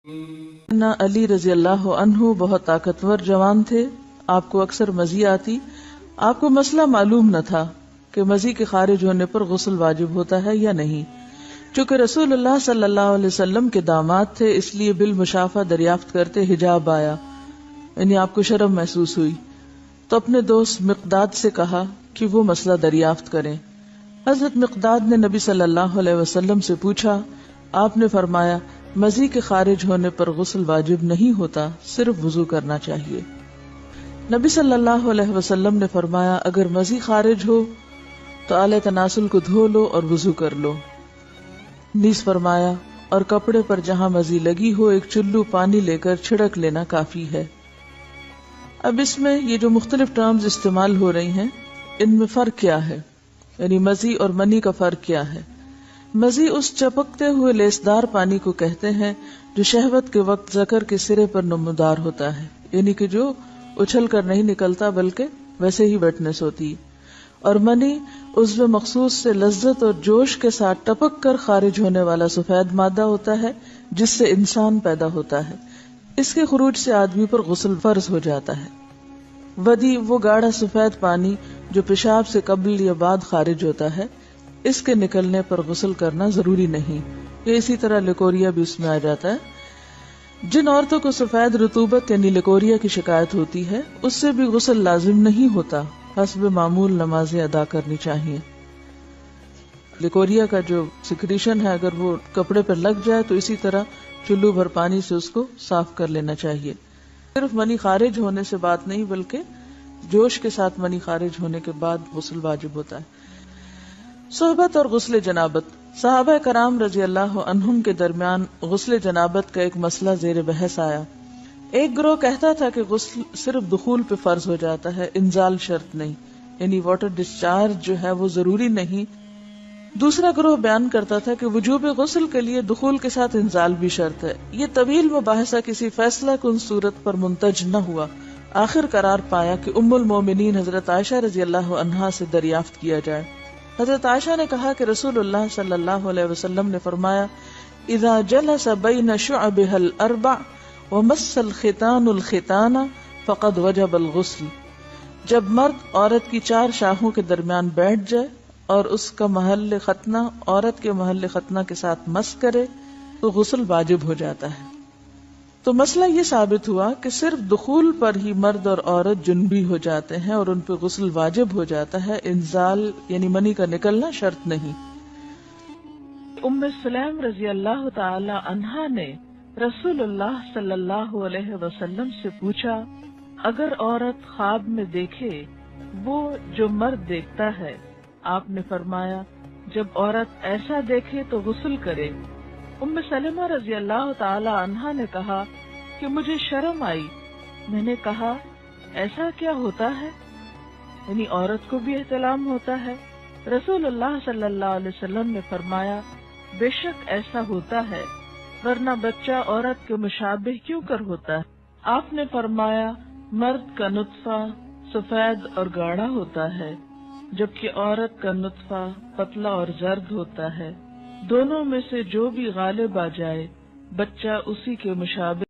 علی رضی اللہ عنہ بہت طاقتور جوان تھے، آپ کو اکثر مزی آتی. آپ کو مسئلہ معلوم نہ تھا کہ مزی کے خارج ہونے پر غسل واجب ہوتا ہے یا نہیں. چونکہ رسول اللہ صلی اللہ علیہ وسلم کے داماد تھے، اس لیے بالمشافہ دریافت کرتے حجاب آیا، یعنی آپ کو شرم محسوس ہوئی. تو اپنے دوست مقداد سے کہا کہ وہ مسئلہ دریافت کریں. حضرت مقداد نے نبی صلی اللہ علیہ وسلم سے پوچھا. آپ نے فرمایا مزی کے خارج ہونے پر غسل واجب نہیں ہوتا، صرف وضو کرنا چاہیے. نبی صلی اللہ علیہ وسلم نے فرمایا اگر مزی خارج ہو تو آلہ تناسل کو دھو لو اور وضو کر لو. نیز فرمایا اور کپڑے پر جہاں مزی لگی ہو ایک چلو پانی لے کر چھڑک لینا کافی ہے. اب اس میں یہ جو مختلف ٹرمز استعمال ہو رہی ہیں ان میں فرق کیا ہے، یعنی مزی اور منی کا فرق کیا ہے؟ مزی اس چپکتے ہوئے لیسدار پانی کو کہتے ہیں جو شہوت کے وقت ذکر کے سرے پر نمودار ہوتا ہے، یعنی کہ جو اچھل کر نہیں نکلتا بلکہ ویسے ہی ویٹنس ہوتی. اور منی عضو مخصوص سے لذت اور جوش کے ساتھ ٹپک کر خارج ہونے والا سفید مادہ ہوتا ہے جس سے انسان پیدا ہوتا ہے. اس کے خروج سے آدمی پر غسل فرض ہو جاتا ہے. ودی وہ گاڑھا سفید پانی جو پیشاب سے قبل یا بعد خارج ہوتا ہے، اس کے نکلنے پر غسل کرنا ضروری نہیں. یہ اسی طرح لیکوریا بھی اس میں آ جاتا ہے. جن عورتوں کو سفید رطوبت یعنی لیکوریا کی شکایت ہوتی ہے اس سے بھی غسل لازم نہیں ہوتا، حسب معمول نمازیں ادا کرنی چاہیے. لیکوریا کا جو سیکریشن ہے اگر وہ کپڑے پر لگ جائے تو اسی طرح چلو بھر پانی سے اس کو صاف کر لینا چاہیے. صرف منی خارج ہونے سے بات نہیں بلکہ جوش کے ساتھ منی خارج ہونے کے بعد غسل واجب ہوتا ہے. صحبت اور غسل جنابت. صحابہ کرام رضی اللہ عنہم کے درمیان غسل جنابت کا ایک مسئلہ زیر بحث آیا. ایک گروہ کہتا تھا کہ غسل صرف دخول پہ فرض ہو جاتا ہے، انزال شرط نہیں، یعنی واٹر ڈسچارج جو ہے وہ ضروری نہیں. دوسرا گروہ بیان کرتا تھا کہ وجوب غسل کے لیے دخول کے ساتھ انزال بھی شرط ہے. یہ طویل مباحثہ کسی فیصلہ کن صورت پر منتج نہ ہوا. آخر قرار پایا کہ ام المومنین حضرت عائشہ رضی اللہ عنہا سے دریافت کیا جائے. حضرت عائشہ نے کہا کہ رسول اللہ صلی اللہ علیہ وسلم نے فرمایا اذا جلس بین شعبها الاربع ومس الختان الختان فقد وجب الغسل. جب مرد عورت کی 4 شاخوں کے درمیان بیٹھ جائے اور اس کا محل ختنہ عورت کے محل ختنہ کے ساتھ مس کرے تو غسل واجب ہو جاتا ہے. تو مسئلہ یہ ثابت ہوا کہ صرف دخول پر ہی مرد اور عورت جنبی ہو جاتے ہیں اور ان پہ غسل واجب ہو جاتا ہے، انزال یعنی منی کا نکلنا شرط نہیں. ام سلیم رضی اللہ تعالی عنہا نے رسول اللہ صلی اللہ علیہ وسلم سے پوچھا اگر عورت خواب میں دیکھے وہ جو مرد دیکھتا ہے، آپ نے فرمایا جب عورت ایسا دیکھے تو غسل کرے. ام سلمہ رضی اللہ تعالی عنہا نے کہا کہ مجھے شرم آئی. میں نے کہا ایسا کیا ہوتا ہے، یعنی عورت کو بھی احتلام ہوتا ہے؟ رسول اللہ صلی اللہ علیہ وسلم نے فرمایا بے شک ایسا ہوتا ہے، ورنہ بچہ عورت کے مشابہ کیوں کر ہوتا ہے؟ آپ نے فرمایا مرد کا نطفہ سفید اور گاڑھا ہوتا ہے جبکہ عورت کا نطفہ پتلا اور زرد ہوتا ہے. دونوں میں سے جو بھی غالب آ جائے بچہ اسی کے مشابہ